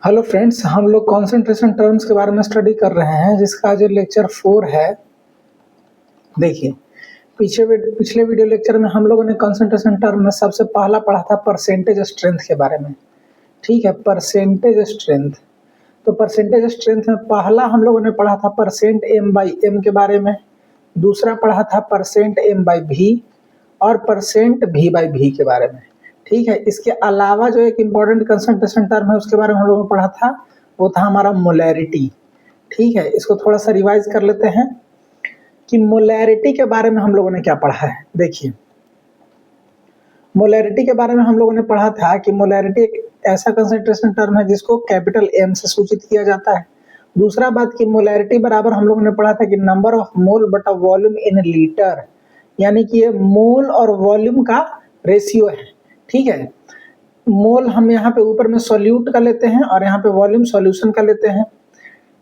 Hello friends, हम लोग concentration terms के बारे में स्टडी कर रहे हैं जिसका आज लेक्चर 4 है। देखिए, पिछले वीडियो लेक्चर में हम लोगों ने कॉन्सेंट्रेशन टर्म में सबसे पहला पढ़ा था परसेंटेज स्ट्रेंथ के बारे में। ठीक है, परसेंटेज स्ट्रेंथ। तो परसेंटेज स्ट्रेंथ में पहला हम लोगों ने पढ़ा था परसेंट एम बाई एम के बारे में, दूसरा पढ़ा था परसेंट एम बाई भी और परसेंट भी बाई भी के बारे में। ठीक है, इसके अलावा जो एक इम्पॉर्टेंट कंसंट्रेशन टर्म है उसके बारे में हम लोगों ने पढ़ा था, वो था हमारा मोलैरिटी। ठीक है, इसको थोड़ा सा रिवाइज कर लेते हैं कि मोलैरिटी के बारे में हम लोगों ने क्या पढ़ा है। देखिए, मोलैरिटी के बारे में हम लोगों ने पढ़ा था कि मोलैरिटी एक ऐसा कंसंट्रेशन टर्म है जिसको कैपिटल एम से सूचित किया जाता है। दूसरा बात कि मोलैरिटी बराबर हम लोगों ने पढ़ा था कि नंबर ऑफ मोल बटा वॉल्यूम इन लीटर, यानी कि ये मोल और वॉल्यूम का रेशियो है। ठीक है, मोल हम यहाँ पे ऊपर में सॉल्यूट का लेते हैं और यहाँ पे वॉल्यूम सॉल्यूशन का लेते हैं।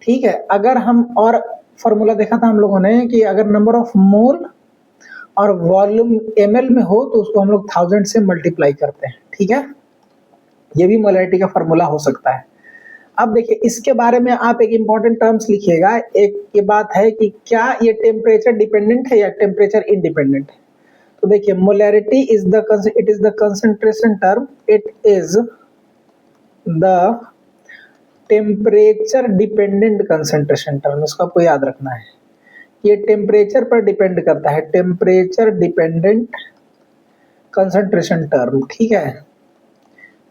ठीक है, अगर हम और फॉर्मूला देखा था हम लोगों ने कि अगर नंबर ऑफ मोल और वॉल्यूम ml में हो तो उसको हम लोग 1000 से मल्टीप्लाई करते हैं। ठीक है, ये भी मोलैरिटी का फॉर्मूला हो सकता है। अब देखिए, इसके बारे में आप एक इंपॉर्टेंट टर्म्स लिखिएगा। एक ये बात है कि क्या ये टेम्परेचर डिपेंडेंट है या टेम्परेचर इंडिपेंडेंट है। तो देखिए, molarity is the concentration term, it is the temperature dependent concentration term. इसको आपको याद रखना है, ये टेम्परेचर पर डिपेंड करता है, टेम्परेचर डिपेंडेंट कंसंट्रेशन टर्म। ठीक है,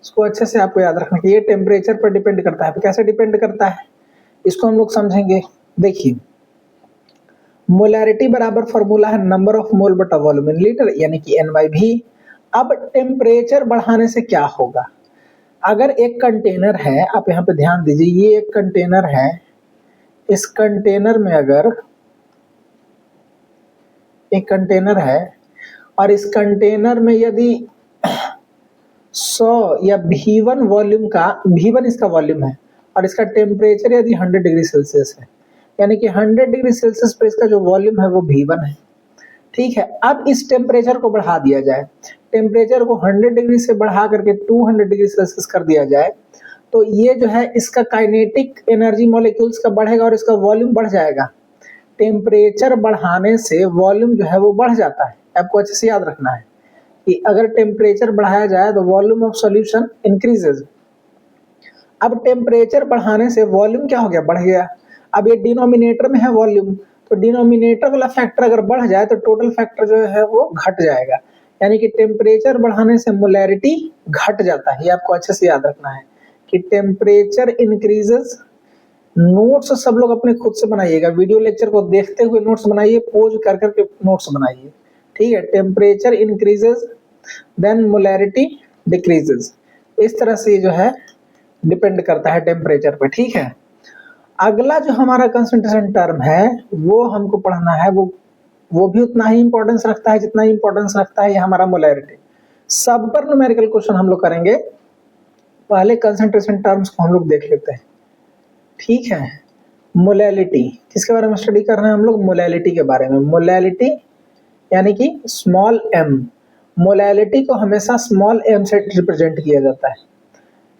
इसको अच्छे से आपको याद रखना कि ये टेम्परेचर पर डिपेंड करता है। तो कैसे डिपेंड करता है इसको हम लोग समझेंगे। देखिए, मोलैरिटी बराबर फॉर्मूला है नंबर ऑफ मोल बटा वॉल्यूम इन लीटर, यानी कि एन बाई भी। अब टेम्परेचर बढ़ाने से क्या होगा, अगर एक कंटेनर है, आप यहाँ पे ध्यान दीजिए, ये एक कंटेनर है, इस कंटेनर में अगर एक कंटेनर है और इस कंटेनर में यदि 100 या V1 वॉल्यूम का, V1 इसका वॉल्यूम है और इसका टेम्परेचर यदि 100 डिग्री सेल्सियस है, यानी कि 100 डिग्री सेल्सियस पर इसका जो वॉल्यूम है वो V1 है। ठीक है, अब इस टेम्परेचर को बढ़ा दिया जाए, टेम्परेचर को 100 डिग्री से बढ़ा करके 200 डिग्री सेल्सियस कर दिया जाए, तो ये जो है इसका काइनेटिक एनर्जी मॉलिक्यूल्स का बढ़ेगा और इसका वॉल्यूम बढ़ जाएगा। टेम्परेचर बढ़ाने से वॉल्यूम जो है वो बढ़ जाता है। आपको अच्छे से याद रखना है कि अगर टेम्परेचर बढ़ाया जाए तो वॉल्यूम ऑफ सॉल्यूशन इंक्रीजेज। अब टेम्परेचर बढ़ाने से वॉल्यूम क्या हो गया, बढ़ गया। अब ये डिनोमिनेटर में है वॉल्यूम, तो डिनोमिनेटर वाला फैक्टर अगर बढ़ जाए तो टोटल फैक्टर जो है वो घट जाएगा, यानी कि टेम्परेचर बढ़ाने से मोलैरिटी घट जाता है। ये आपको अच्छे से याद रखना है कि टेम्परेचर इंक्रीजेस। नोट्स सब लोग अपने खुद से बनाइएगा, वीडियो लेक्चर को देखते हुए नोट्स बनाइए, पोज कर करके नोट्स बनाइए। ठीक है, temperature increases then molarity decreases. इस तरह से जो है डिपेंड करता है टेम्परेचर पे। ठीक है, अगला जो हमारा कंसंट्रेशन टर्म है वो हमको पढ़ना है, वो भी उतना ही इंपॉर्टेंस रखता है जितना इंपॉर्टेंस रखता है ये हमारा मोलैरिटी। सब पर न्यूमेरिकल क्वेश्चन हम लोग करेंगे, पहले कंसंट्रेशन टर्म्स को हम लोग देख लेते हैं। ठीक है, मोलैलिटी किसके बारे में स्टडी कर रहे हैं हम लोग, मोलैलिटी के बारे में। मोलैलिटी यानी कि स्मॉल एम, मोलैलिटी को हमेशा स्मॉल एम से रिप्रेजेंट किया जाता है।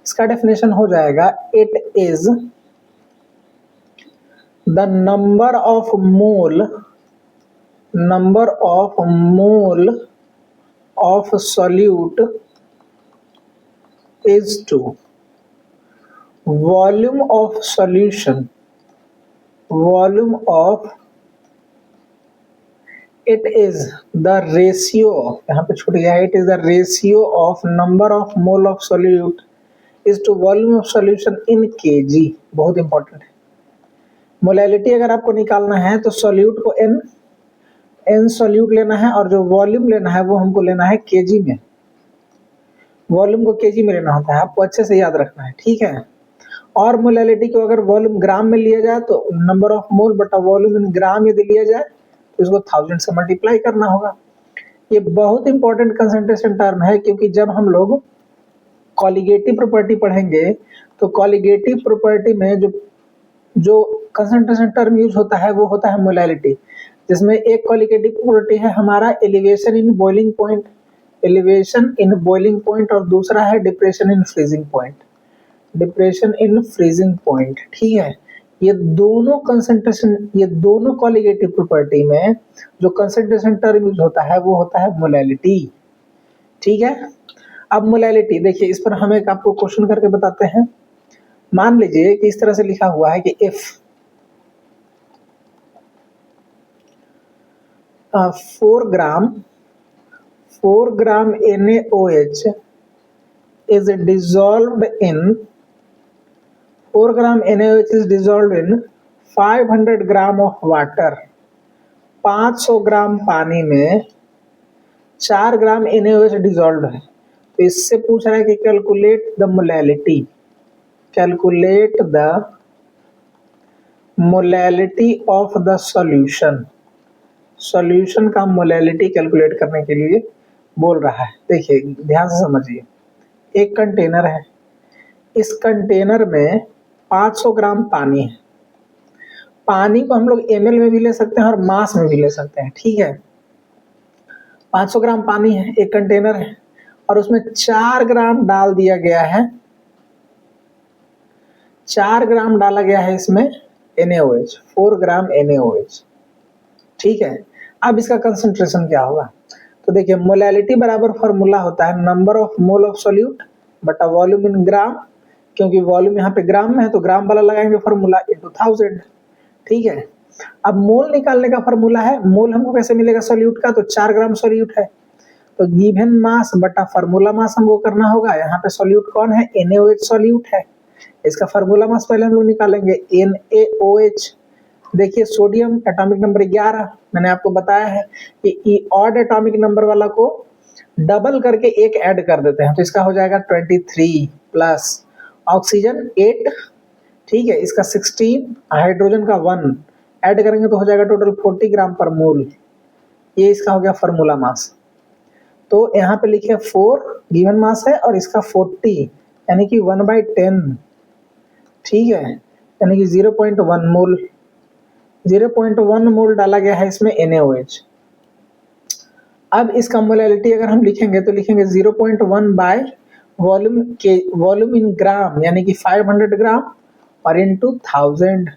इसका डेफिनेशन हो जाएगा, it is the number of mole of solute is to volume of solution, volume of, it is the ratio, यहाँ पे छूट गया, it is the ratio of number of mole of solute is to volume of solution in kg. बहुत important है। Molality अगर आपको निकालना है तो सॉल्यूट को एन सॉल्यूट लेना है और जो वॉल्यूम लेना है वो हमको लेना है केजी में, वॉल्यूम को केजी में लेना होता है, आपको अच्छे से याद रखना है। ठीक है, और मोलैलिटी को अगर वॉल्यूम ग्राम में लिया जाए तो नंबर ऑफ मोल बटा वॉल्यूम इन ग्राम यदि लिया जाए तो इसको 1000 से मल्टीप्लाई करना होगा। ये बहुत इंपॉर्टेंट कंसंट्रेशन टर्म है, क्योंकि जब हम लोग कॉलिगेटिव प्रॉपर्टी पढ़ेंगे तो कॉलिगेटिव प्रॉपर्टी में जो कंसंट्रेशन टर्म यूज होता है वो होता है मोलैलिटी, जिसमें एक कॉलिगेटिव प्रॉपर्टी है हमारा elevation in boiling point, elevation in boiling point, और दूसरा है depression in freezing point. Depression in freezing point, ठीक है। ये दोनों कंसंट्रेशन, ये दोनों कॉलिगेटिव प्रॉपर्टी में जो कंसंट्रेशन टर्म यूज होता है वो होता है मोलैलिटी, ठीक है। अब मोलैलिटी देखिए, इस पर हम एक आपको क्वेश्चन करके बताते हैं। मान लीजिए कि इस तरह से लिखा हुआ है कि if 4 gram NaOH is dissolved in 4 gram NaOH is dissolved in 500 gram of water, 500 ग्राम पानी में 4 ग्राम NaOH डिजॉल्व है। तो इससे पूछ रहा है कि calculate the molality, calculate the molality of the solution, solution का मोलैलिटी कैलकुलेट करने के लिए बोल रहा है। देखिए ध्यान से समझिए, एक कंटेनर है, इस कंटेनर में 500 ग्राम पानी है। पानी को हम लोग ml में भी ले सकते हैं और मास में भी ले सकते हैं, ठीक है। 500 ग्राम पानी है, एक कंटेनर है, और उसमें 4 ग्राम डाल दिया गया है, 4 ग्राम डाला गया है इसमें NaOH, 4 ग्राम NaOH, ठीक है। अब इसका कंसंट्रेशन क्या होगा? तो देखिए मोलैलिटी बराबर फॉर्मूला होता है number of mole of solute बटा वॉल्यूम इन ग्राम, क्योंकि वॉल्यूम यहाँ पे ग्राम में है तो ग्राम वाला लगाएंगे फॉर्मूला इनटू 1000, ठीक है। अब मोल निकालने का फॉर्मूला है, मोल हमको कैसे मिलेगा सोल्यूट का? तो 4 ग्राम सोल्यूट है तो गिवन मास बटा फॉर्मूला मास हमको करना होगा। यहाँ पे सोल्यूट कौन है? NaOH सोल्यूट है। इसका फॉर्मूला मास पहले हम लोग निकालेंगे, NaOH। देखिए सोडियम एटॉमिक नंबर 11, मैंने आपको बताया है कि ऑड एटॉमिक नंबर वाला को डबल करके एक ऐड कर देते हैं, तो इसका हो जाएगा 23 प्लस ऑक्सीजन 8, ठीक है, इसका 16, हाइड्रोजन का 1 ऐड करेंगे तो हो जाएगा टोटल 40 ग्राम पर मोल। ये इसका हो गया फॉर्मूला मास। तो यहाँ पे लिखे 4 गिवन मास है और इसका 40 यानी कि 1/10, ठीक है, यानी कि 0.1 मोल, 0.1 मोल डाला गया है इसमें NaOH। अब इसका मोलैलिटी अगर हम लिखेंगे तो लिखेंगे 0.1 बाय वॉल्यूम के, वॉल्यूम इन ग्राम यानी कि 500 ग्राम और इनटू 1000,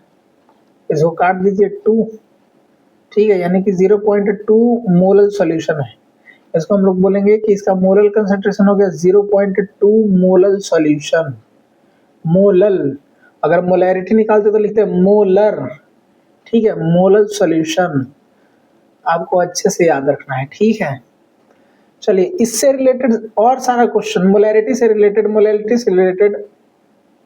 इसको काट दीजिए 2, ठीक है, यानी कि 0.2 मोलल सॉल्यूशन है। इसको हम लोग बोलेंगे कि इसका मोलल कंसंट्रेशन हो गया 0.2 मोलल सॉल्यूशन। मोलल, अगर मोलैरिटी निकालते तो लिखते हैं मोलर, ठीक है, मोलल सॉल्यूशन, आपको अच्छे से याद रखना है, ठीक है। चलिए इससे रिलेटेड और सारा क्वेश्चन, मोलैरिटी से रिलेटेड, मोलैलिटी से रिलेटेड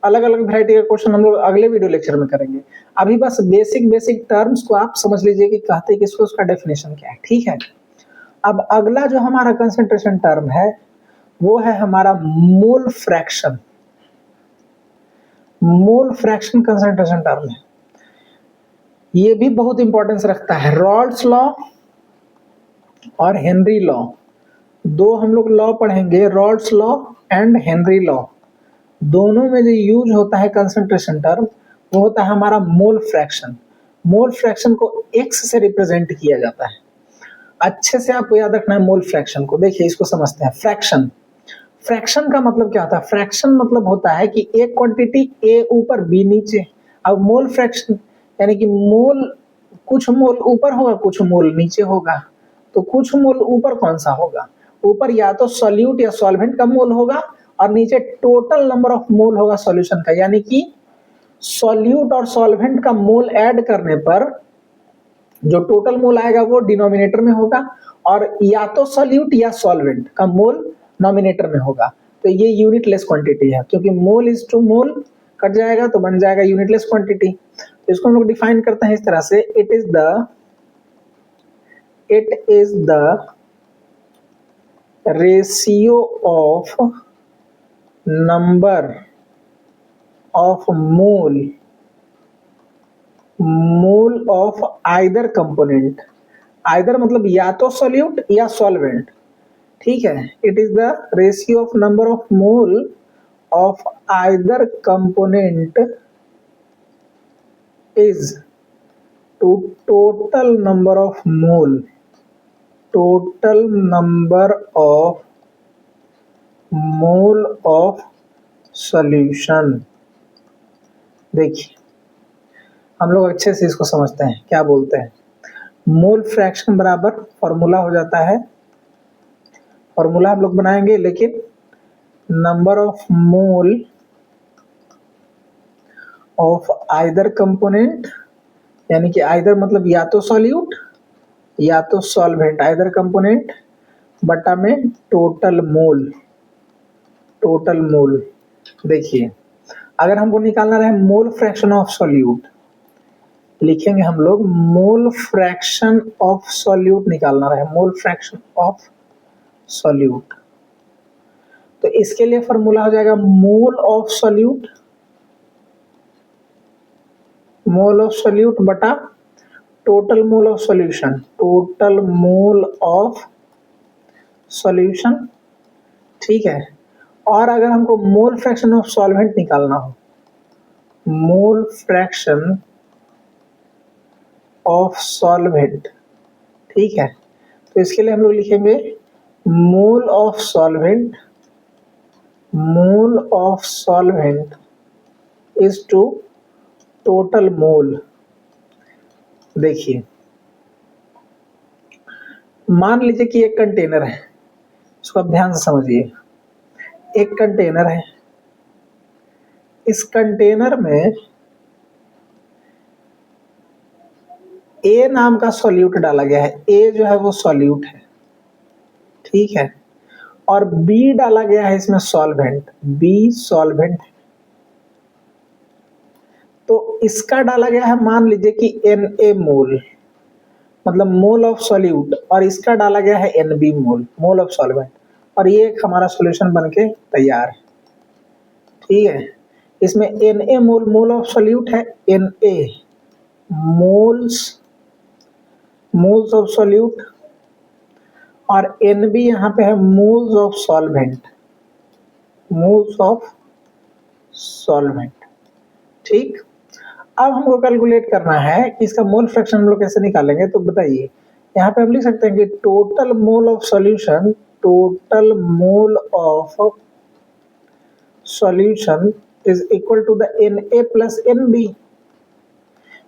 अलग अलग वैरायटी का क्वेश्चन हम लोग अगले वीडियो लेक्चर में करेंगे। अभी बस बेसिक बेसिक टर्म्स को आप समझ लीजिए कि कहते किसको, उसका डेफिनेशन क्या है, ठीक है। अब अगला जो हमारा कंसंट्रेशन टर्म है वो है हमारा mole fraction. Mole fraction concentration term है, ये भी बहुत इंपॉर्टेंस रखता है। रॉल्स लॉ और हेनरी लॉ, दो हम लोग लॉ पढ़ेंगे, Rawls law and Henry law. दोनों में जो यूज होता है कंसंट्रेशन टर्म वो होता है हमारा मोल फ्रैक्शन। मोल फ्रैक्शन को एक्स से रिप्रेजेंट किया जाता है। अच्छे से आपको याद रखना है मोल फ्रैक्शन को। देखिए इसको समझते हैं। फ्रैक्शन, फ्रैक्शन का मतलब क्या होता है? फ्रैक्शन मतलब होता है कि एक क्वांटिटी ए ऊपर बी नीचे। अब मोल फ्रैक्शन यानी कि मोल, कुछ मोल ऊपर होगा कुछ मोल नीचे होगा। तो कुछ मोल ऊपर कौन सा होगा? ऊपर या तो सॉल्यूट या सॉल्वेंट का मोल होगा और नीचे टोटल नंबर ऑफ मोल होगा सॉल्यूशन का, यानी कि सॉल्यूट और सॉल्वेंट का मोल ऐड करने पर जो टोटल मोल आएगा वो डिनोमिनेटर में होगा और या तो सॉल्यूट या सॉल्वेंट का मोल नॉमिनेटर में होगा। तो ये यूनिटलेस क्वांटिटी है, क्योंकि mole is to mole cut जाएगा तो बन जाएगा यूनिटलेस क्वांटिटी। तो इसको हम लोग डिफाइन करते हैं इस तरह से, it is the ratio of number of mole of either component. Either मतलब या तो सॉल्यूट या सॉल्वेंट, ठीक है। It is the ratio of number of mole of either component is to total number of mole, total number of mole of solution. देखिए हम लोग अच्छे से इसको समझते हैं, क्या बोलते हैं, मोल फ्रैक्शन बराबर फॉर्मूला हो जाता है, फॉर्मूला हम लोग बनाएंगे, लेकिन number of mole of either component, यानी कि आइदर मतलब या तो सॉल्यूट या तो सॉल्वेंट, आइदर कंपोनेंट बटा में टोटल मोल, टोटल मोल। देखिए अगर हमको निकालना रहे मोल फ्रैक्शन ऑफ सॉल्यूट, लिखेंगे हम लोग मोल फ्रैक्शन ऑफ सॉल्यूट निकालना रहे, मोल फ्रैक्शन ऑफ सॉल्यूट। तो इसके लिए फॉर्मूला हो जाएगा mole of solute, mole of solute बटा total mole of solution, total mole of solution. ठीक है, और अगर हमको मोल फ्रैक्शन ऑफ सॉल्वेंट निकालना हो, मोल फ्रैक्शन ऑफ सॉल्वेंट, ठीक है, तो इसके लिए हम लोग लिखेंगे mole of solvent, mole of solvent is to total mole. देखिए मान लीजिए कि एक कंटेनर है, इसको आप ध्यान से समझिए, एक कंटेनर है, इस कंटेनर में ए नाम का सॉल्यूट डाला गया है, ए जो है वो सॉल्यूट है, ठीक है, और बी डाला गया है इसमें सॉल्वेंट, बी सॉल्वेंट है। तो इसका डाला गया है मान लीजिए कि Na मोल, मतलब मोल ऑफ सॉल्यूट, और इसका डाला गया है Nb mole, mole of solvent, और ये एक हमारा सॉल्यूशन बनके तैयार है। ठीक है, इसमें Na mole, mole of solute है, Na moles, moles of solute, और Nb यहाँ पे है moles of solvent, moles of solvent. ठीक, अब हमको कैलकुलेट करना है कि इसका मोल फ्रैक्शन हम लोग कैसे निकालेंगे। तो बताइए, यहाँ पे हम लिख सकते हैं कि total mole of solution, total mole of solution is equal to the Na plus Nb।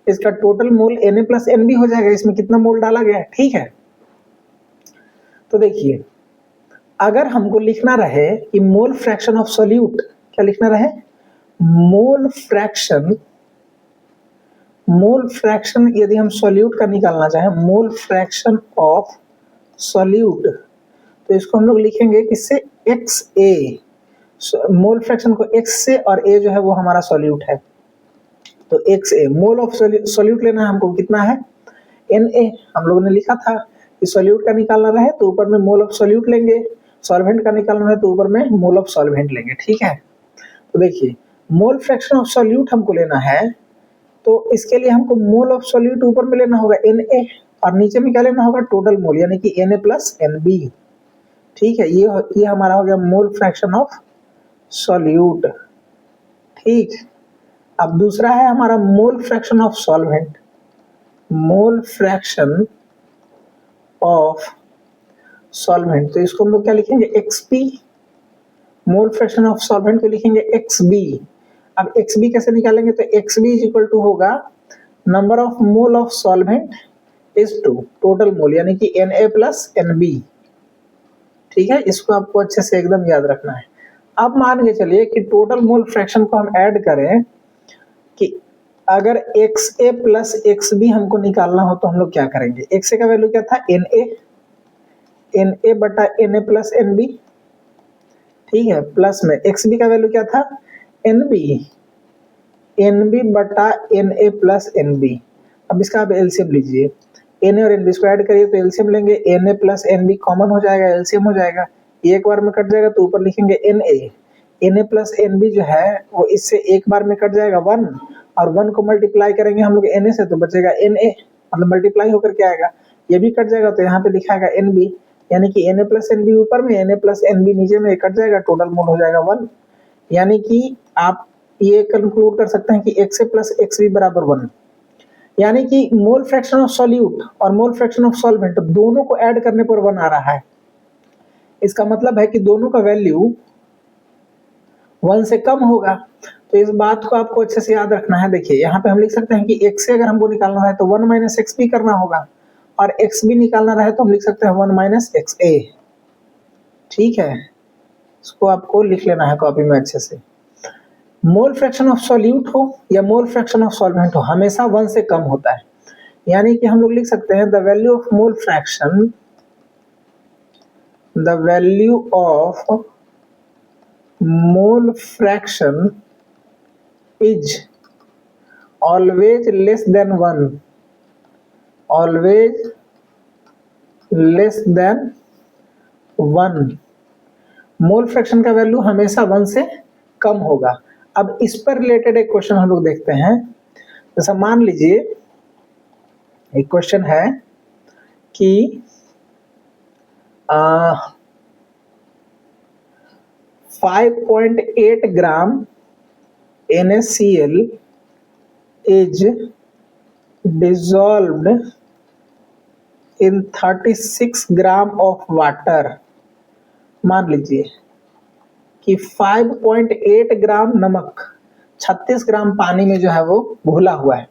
इसका total mole Na plus Nb हो जाएगा, इसमें कितना मोल डाला गया है। ठीक है, तो देखिए अगर हमको लिखना रहे कि मोल फ्रैक्शन ऑफ सॉल्यूट, क्या लिखना रहे, मोल फ्रैक्शन, मोल फ्रैक्शन यदि हम सॉल्यूट का निकालना चाहें, मोल फ्रैक्शन ऑफ सॉल्यूट, तो इसको हम लोग लिखेंगे किससे, XA, मोल फ्रैक्शन को x से, और A जो है वो हमारा सॉल्यूट है, तो XA मोल ऑफ सॉल्यूट लेना है हमको, कितना है Na, हम लोगों ने लिखा था कि सॉल्यूट का निकालना रहे तो ऊपर में मोल ऑफ सॉल्यूट लेंगे, सॉल्वेंट का निकालना रहे तो ऊपर में मोल ऑफ सॉल्वेंट लेंगे। ठीक है, तो देखिए मोल फ्रैक्शन ऑफ सॉल्यूट हमको लेना है, तो इसके लिए हमको मोल ऑफ सॉल्यूट ऊपर में लेना होगा Na, और नीचे में क्या लेना होगा, टोटल मोल, यानी कि Na प्लस Nb। ठीक है, ये हमारा हो गया मोल फ्रैक्शन ऑफ सॉल्यूट। ठीक, अब दूसरा है हमारा mole fraction of solvent, mole fraction of solvent, तो इसको हम लोग क्या लिखेंगे, Xp, mole fraction of solvent को लिखेंगे Xb। अब Xb कैसे निकालेंगे, तो Xb इज इक्वल टू होगा number of mole of solvent is to total mole, यानी कि Na प्लस Nb। ठीक है, इसको आपको अच्छे से एकदम याद रखना है। अब मान के चलिए कि टोटल मोल फ्रैक्शन को हम ऐड करें, कि अगर XA प्लस XB हमको निकालना हो तो हम लोग क्या करेंगे, XA का वैल्यू क्या था, Na बटा Na प्लस Nb, ठीक है, प्लस में XB का वैल्यू क्या था, Nb बटा Na प्लस Nb। अब इसका आप एलसीएम लीजिए, Na और Nb इसको ऐड करिए तो एलसीएम लेंगे, Na प्लस Nb कॉमन हो जाएगा, एलसीएम हो जाएगा, एक बार में कट जाएगा तो ऊपर लिखेंगे Na प्लस Nb जो है वो इससे एक बार में कट जाएगा 1, और 1 को मल्टीप्लाई करेंगे हम लोग Na से तो बचेगा Na, मतलब मल्टीप्लाई होकर के आएगा, ये भी कट जाएगा तो यहाँ पे लिखाएगा Nb, यानी कि Na प्लस Nb ऊपर में, Na प्लस Nb नीचे में, कट जाएगा, टोटल मोल हो जाएगा 1। यानी कि आप ये कंक्लूड कर सकते हैं कि XA प्लस XB बराबर 1, यानी कि मोल फ्रैक्शन ऑफ सॉल्यूट और मोल फ्रैक्शन ऑफ सॉल्वेंट दोनों को ऐड करने पर 1 आ रहा है। इसका मतलब है कि दोनों का वैल्यू 1 से कम होगा। तो इस बात को आपको अच्छे से याद रखना है। देखिए यहाँ पे हम लिख सकते हैं कि x से अगर हमको निकालना है तो 1 माइनस एक्स भी करना होगा, और x भी निकालना रहे तो हम लिख सकते हैं 1 माइनस एक्स ए। ठीक है, इसको आपको लिख लेना है कॉपी में अच्छे से। मोल फ्रैक्शन ऑफ सॉल्यूट हो या मोल फ्रैक्शन ऑफ सॉल्वेंट हो, हमेशा 1 से कम होता है। यानी कि हम लोग लिख सकते हैं the value of mole fraction, the value of mole fraction is always less than 1, always less than 1। Mole fraction का वैल्यू हमेशा 1 से कम होगा। अब इस पर रिलेटेड एक क्वेश्चन हम लोग देखते हैं। जैसा मान लीजिए एक क्वेश्चन है कि 5.8 ग्राम NaCl is dissolved in 36 gram of water. मान लीजिए कि 5.8 ग्राम नमक 36 ग्राम पानी में जो है वो घुला हुआ है।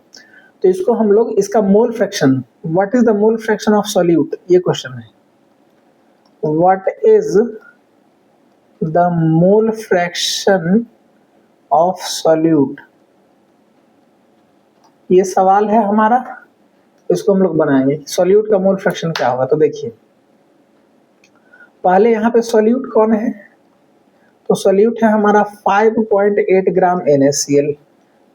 तो इसको हम लोग इसका mole fraction, what is the mole fraction of solute, ये क्वेश्चन है। What is the mole fraction of solute, ये सवाल है हमारा। इसको हम लोग बनाएंगे सॉल्यूट का मोल फ्रैक्शन क्या होगा। तो देखिए पहले यहाँ पे सॉल्यूट कौन है, तो सॉल्यूट है हमारा 5.8 ग्राम NaCl।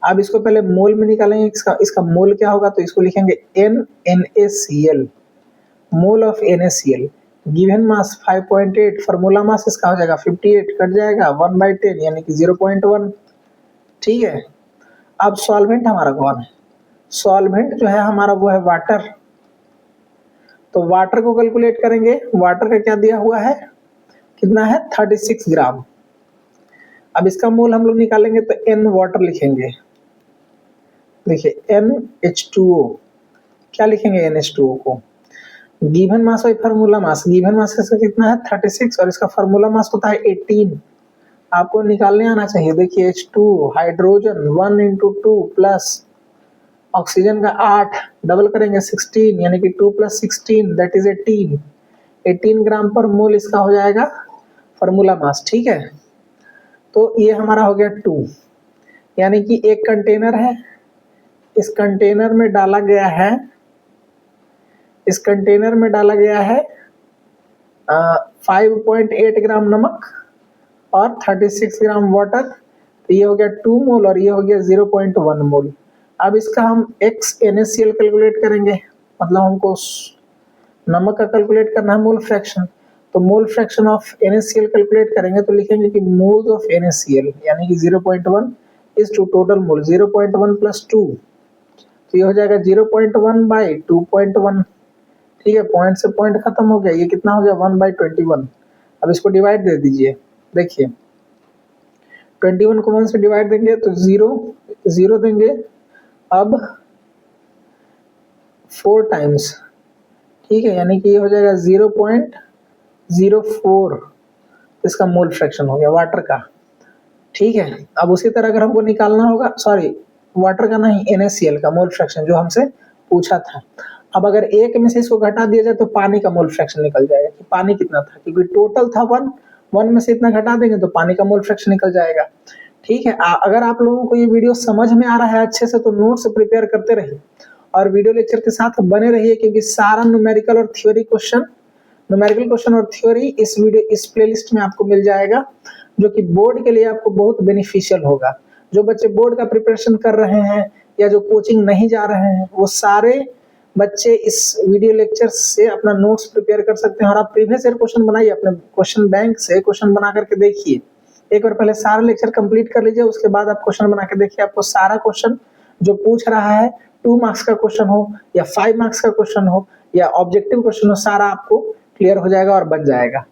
अब इसको पहले मोल में निकालेंगे, इसका मोल क्या होगा, तो इसको लिखेंगे NaCl, mole of NaCl। Given mass 5.8, formula mass इसका हो जाएगा 58, कट जाएगा 1/10 यानी कि 0.1। ठीक है, अब सॉल्वेंट हमारा कौन है, सॉल्वेंट जो है हमारा वो है वाटर। तो वाटर को कैलकुलेट करेंगे, वाटर का क्या दिया हुआ है, कितना है 36 ग्राम। अब इसका मोल हम लोग निकालेंगे तो N वाटर लिखेंगे। देखिए NH2O, क्या लिखेंगे NH2O को, गिवन मास और फार्मूला मास, गिवन मास इसका कितना है 36 और इसका फार्मूला मास होता है 18। आपको निकालने आना चाहिए। देखिए H2 हाइड्रोजन 1 × 2 प्लस ऑक्सीजन का 8, डबल करेंगे 16 यानी कि 2 + 16 दैट इज 18। 18 ग्राम पर मोल इसका हो जाएगा फार्मूला मास। ठीक है, तो ये हमारा हो गया 2, यानी कि एक कंटेनर है, इस कंटेनर में डाला गया है, इस कंटेनर में डाला गया है 5.8 ग्राम नमक और 36 ग्राम वाटर। तो ये हो गया 2 मोल और ये हो गया 0.1 मोल। अब इसका हम x NaCl कैलकुलेट करेंगे, मतलब हमको नमक का कैलकुलेट करना है मोल फ्रैक्शन। तो मोल फ्रैक्शन ऑफ NaCl कैलकुलेट करेंगे तो लिखेंगे कि मोल्स ऑफ NaCl यानी कि 0.1 इज टू टोटल मोल 0.1 + 2, तो ये हो जाएगा 0.1/2.1। ठीक है, पॉइंट से पॉइंट खत्म हो गया, ये कितना हो गया 1/21। अब इसको डिवाइड दे दीजिए। देखिए 21 को 1 से डिवाइड देंगे तो 0 देंगे। अब 4 टाइम्स, ठीक है, यानी कि ये हो जाएगा 0.04, इसका मोल फ्रैक्शन हो गया वाटर का। ठीक है, अब उसी तरह अगर हमको निकालना होगा, सॉरी वाटर का नहीं, NaCl का मोल फ्रैक्शन जो हमसे पूछा था। अब अगर एक में से इसको घटा दिया जाए तो पानी का मोल फ्रैक्शन निकल जाएगा कि पानी कितना था, क्योंकि टोटल था 1 में से इतना घटा देंगे तो पानी का मोल फ्रैक्शन निकल जाएगा। ठीक है, अगर आप लोगों को ये वीडियो समझ में आ रहा है अच्छे से तो नोट्स प्रिपेयर करते रहिए और वीडियो लेक्चर के साथ बने रहिए, क्योंकि सारा न्यूमेरिकल और थ्योरी क्वेश्चन, न्यूमेरिकल क्वेश्चन और थ्योरी इस प्लेलिस्ट में आपको मिल जाएगा, जो कि बोर्ड के लिए आपको बहुत बेनिफिशियल होगा। जो बच्चे बोर्ड का प्रिपरेशन कर रहे हैं या जो कोचिंग नहीं जा रहे हैं, वो सारे बच्चे इस वीडियो लेक्चर से अपना नोट्स प्रिपेयर कर सकते हैं। और आप प्रीवियस ईयर क्वेश्चन बनाइए, अपने क्वेश्चन बैंक से क्वेश्चन बना करके देखिए। एक बार पहले सारा लेक्चर कंप्लीट कर लीजिए, उसके बाद आप क्वेश्चन बना के देखिए। आपको सारा क्वेश्चन जो पूछ रहा है, 2 मार्क्स का क्वेश्चन हो या 5 मार्क्स का क्वेश्चन हो या ऑब्जेक्टिव क्वेश्चन हो, सारा आपको क्लियर हो जाएगा और बन जाएगा।